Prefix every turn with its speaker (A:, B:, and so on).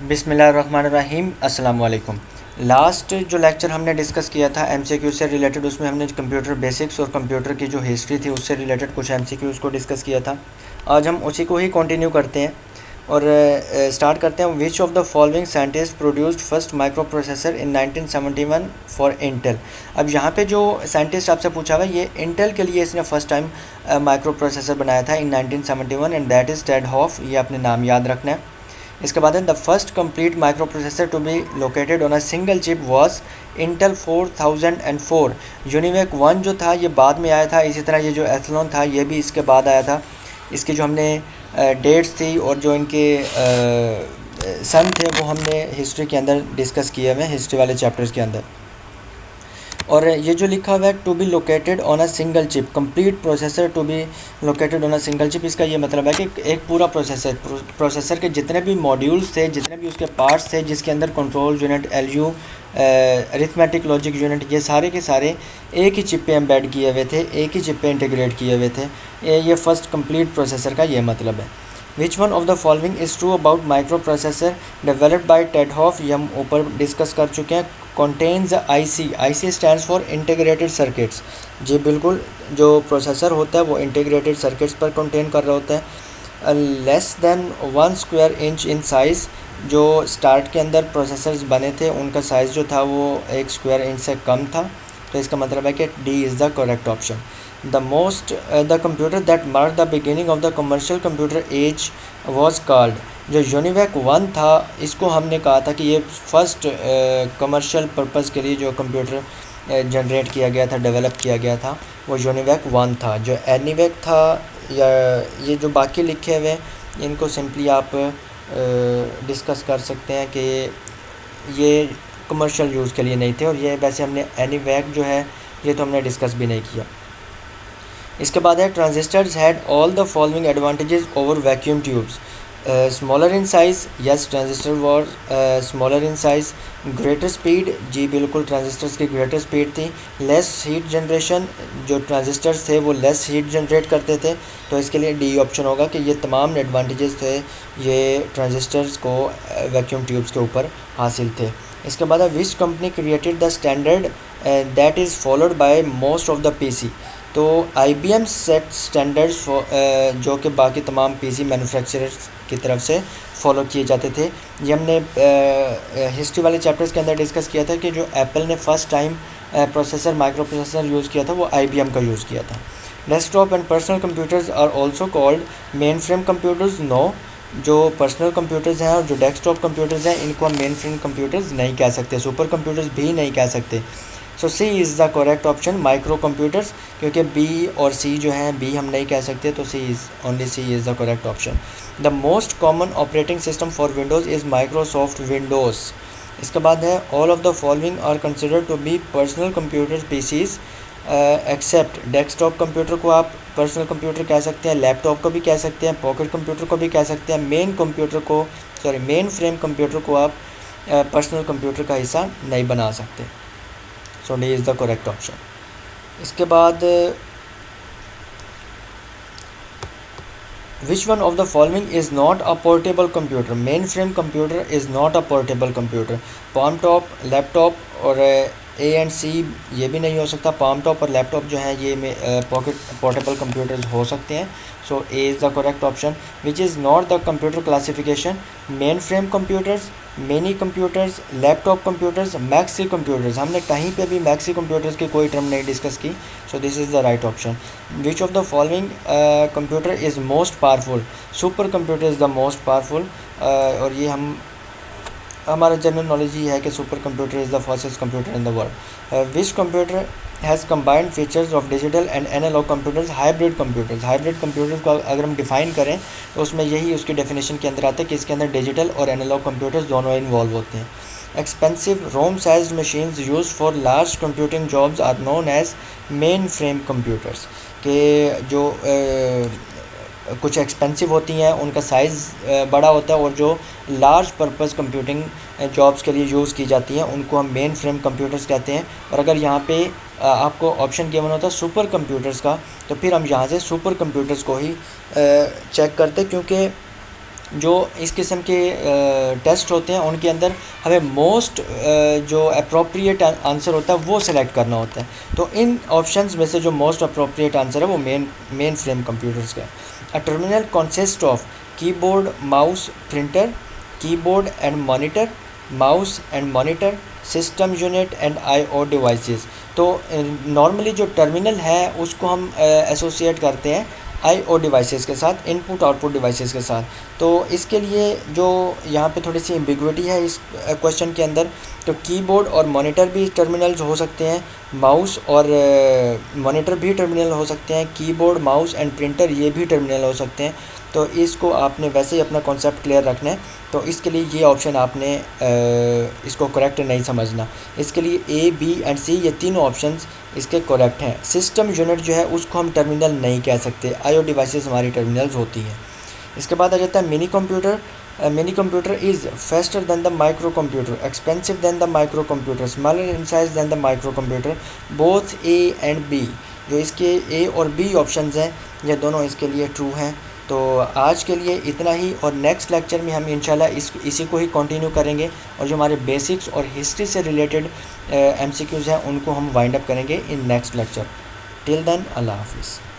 A: बिस्मिल्लाहिर्रहमानिर्रहीम अस्सलाम वालेकुम। लास्ट जो लेक्चर हमने डिस्कस किया था एमसीक्यू से रिलेटेड, उसमें हमने कंप्यूटर बेसिक्स और कंप्यूटर की जो हिस्ट्री थी उससे रिलेटेड कुछ एमसीक्यूज़ को डिस्कस किया था। आज हम उसी को ही कंटिन्यू करते हैं और स्टार्ट करते हैं। विच of the following scientist produced first micro processor in 1971 for Intel. अब यहाँ पे जो साइंटिस्ट आपसे पूछा हुआ है ये इंटेल के लिए इसने फर्स्ट टाइम माइक्रो प्रोसेसर बनाया था in 1971 and that is Ted Hoff. ये अपने नाम याद रखना है। इसके बाद है the first complete micro processor to be located on a single chip was Intel 4004। UNIVAC 1 जो था ये बाद में आया था। इसी तरह ये जो एथलॉन था ये भी इसके बाद आया था। इसकी जो हमने डेट्स थी और जो इनके सन थे वो हमने हिस्ट्री के अंदर डिस्कस किए हुए हैं, हिस्ट्री वाले चैप्टर्स के अंदर। और ये जो लिखा हुआ है to be located on a single chip, complete processor to be located on a single chip, इसका ये मतलब है कि एक पूरा प्रोसेसर के जितने भी मॉड्यूल्स थे, जितने भी उसके पार्ट्स थे, जिसके अंदर control unit, ALU, arithmetic logic unit, ये सारे के सारे एक ही चिप पे एम्बेड किए हुए थे, एक ही चिप पे इंटीग्रेट किए हुए थे। ये फर्स्ट कंप्लीट प्रोसेसर का ये मतलब है। Which one of the following is true about micro processor developed by Ted Hoff, ये हम ऊपर डिस्कस कर चुके हैं। Contains IC stands for integrated circuits. जी बिल्कुल, जो प्रोसेसर होता है वो इंटीग्रेटेड सर्किट्स पर कंटेन कर रहा होता है। Less than 1 square inch in size, जो स्टार्ट के अंदर प्रोसेसर्स बने थे उनका साइज़ जो था वो 1 स्क्वायर इंच से कम था। तो इसका मतलब है कि D is the correct option. The computer that mark the beginning of the commercial computer age was called. जो यूनिवेक 1 था इसको हमने कहा था कि ये फर्स्ट कमर्शियल पर्पज़ के लिए जो कंप्यूटर जनरेट किया गया था, डेवलप किया गया था, वो यूनिवेक 1 था। जो एनीवेक था या ये जो बाकी लिखे हुए इनको सिंपली आप डिस्कस कर सकते हैं कि ये कमर्शियल यूज़ के लिए नहीं थे। और ये वैसे हमने एनीवेक जो है ये तो हमने डिस्कस भी नहीं किया। इसके बाद है transistors had all the following advantages over vacuum tubes. Smaller in size, yes transistor were smaller in size. Greater speed, जी बिल्कुल ट्रांजिस्टर्स की ग्रेटर स्पीड थी। लेस हीट जनरेशन, जो ट्रांजिस्टर्स थे वो लेस हीट जनरेट करते थे। तो इसके लिए डी ऑप्शन होगा कि ये तमाम एडवांटेजेस थे ये ट्रांजिस्टर्स को वैक्यूम ट्यूब्स के ऊपर हासिल थे। इसके बाद है which company created the standard that is followed by most of the PC। तो IBM सेट स्टैंडर्ड्स जो कि बाकी तमाम PC मैन्युफैक्चरर्स की तरफ से फॉलो किए जाते थे। ये हमने हिस्ट्री वाले चैप्टर्स के अंदर डिस्कस किया था कि जो एप्पल ने first time processor micro processor use किया था वो IBM का यूज़ किया था। Desktop and personal computers are also called main frame computers. No, जो पर्सनल कंप्यूटर्स हैं और जो डेस्कटॉप कंप्यूटर्स हैं इनको हम मेन फ्रेम कंप्यूटर्स नहीं कह सकते, सुपर कंप्यूटर्स भी नहीं कह सकते। सो C is the correct option, micro computers, क्योंकि B और C जो हैं B हम नहीं कह सकते, तो C is the correct option. The most common operating system for Windows is Microsoft Windows. इसके बाद है all of the following are considered to be personal computers PCs except. Desktop computer को आप पर्सनल कंप्यूटर कह सकते हैं, laptop को भी कह सकते हैं, पॉकेट कंप्यूटर को भी कह सकते हैं। मेन फ्रेम कंप्यूटर को आप पर्सनल कंप्यूटर का हिस्सा नहीं बना सकते। So D is the correct option. इसके बाद which one of the following is not a portable computer. Main frame computer is not a portable computer. Palm top, laptop और A एंड C ये भी नहीं हो सकता। पाम टॉप और laptop जो है ये पॉकेट पोर्टेबल कंप्यूटर्स हो सकते हैं। सो A is the correct option. Which is not the computer classification. Main frame computers, mini computers, laptop computers, maxi computers. हमने कहीं पे भी मैक्सी कंप्यूटर्स की कोई टर्म नहीं डिस्कस की। So this is the right option. Which of the following computer is most powerful. Super computer is the most powerful. और ये हमारा जनरल नॉलेज ही है कि super computer is the fastest computer in the world. Which computer has combined features of digital and analog computers. Hybrid computers. Hybrid computers को अगर हम define करें तो उसमें यही उसकी डेफिनेशन के अंदर आता है कि इसके अंदर डिजिटल और एनालॉग कंप्यूटर्स दोनों इन्वॉल्व होते हैं। Expensive room sized machines use for large computing jobs are known as main frame computers. के जो कुछ एक्सपेंसिव होती हैं उनका साइज़ बड़ा होता है और जो लार्ज पर्पस कंप्यूटिंग जॉब्स के लिए यूज़ की जाती हैं उनको हम मेन फ्रेम कंप्यूटर्स कहते हैं। और अगर यहाँ पे आपको ऑप्शन गिवन होता है सुपर कंप्यूटर्स का, तो फिर हम यहाँ से सुपर कंप्यूटर्स को ही चेक करते, क्योंकि जो इस किस्म के टेस्ट होते हैं उनके अंदर हमें मोस्ट जो अप्रोप्रिएट आंसर होता है वो सिलेक्ट करना होता है। तो इन ऑप्शंस में से जो मोस्ट अप्रोप्रिएट आंसर है वो मेन फ्रेम कंप्यूटर्स का है। A terminal consist of keyboard, mouse, printer, keyboard and monitor, mouse and monitor, system unit and IO devices. तो नॉर्मली जो टर्मिनल है उसको हम एसोसिएट करते हैं IO डिवाइसेस के साथ, इनपुट आउटपुट डिवाइसेस के साथ। तो इसके लिए जो यहाँ पे थोड़ी सी एम्बिगुइटी है इस क्वेश्चन के अंदर, तो कीबोर्ड और मॉनिटर भी टर्मिनल्स हो सकते हैं, माउस और मॉनिटर भी टर्मिनल हो सकते हैं, कीबोर्ड, माउस एंड प्रिंटर ये भी टर्मिनल हो सकते हैं। तो इसको आपने वैसे ही अपना कॉन्सेप्ट क्लियर रखना है। तो इसके लिए ये ऑप्शन आपने इसको करेक्ट नहीं समझना। इसके लिए A, B एंड C ये तीनों ऑप्शंस इसके करेक्ट हैं। सिस्टम यूनिट जो है उसको हम टर्मिनल नहीं कह सकते, IO डिवाइसेस हमारी टर्मिनल्स होती हैं। इसके बाद आ जाता है mini computer. Mini computer is faster than the micro computer, expensive than the micro computer, smaller in size than the micro computer, both A and B। जो इसके A और B ऑप्शंस हैं ये दोनों इसके लिए ट्रू हैं। तो आज के लिए इतना ही, और नेक्स्ट लेक्चर में हम इंशाल्लाह इसी को ही कंटिन्यू करेंगे, और जो हमारे बेसिक्स और हिस्ट्री से रिलेटेड MCQs हैं उनको हम वाइंड अप करेंगे in next lecture. Till then अल्लाह हाफिज़।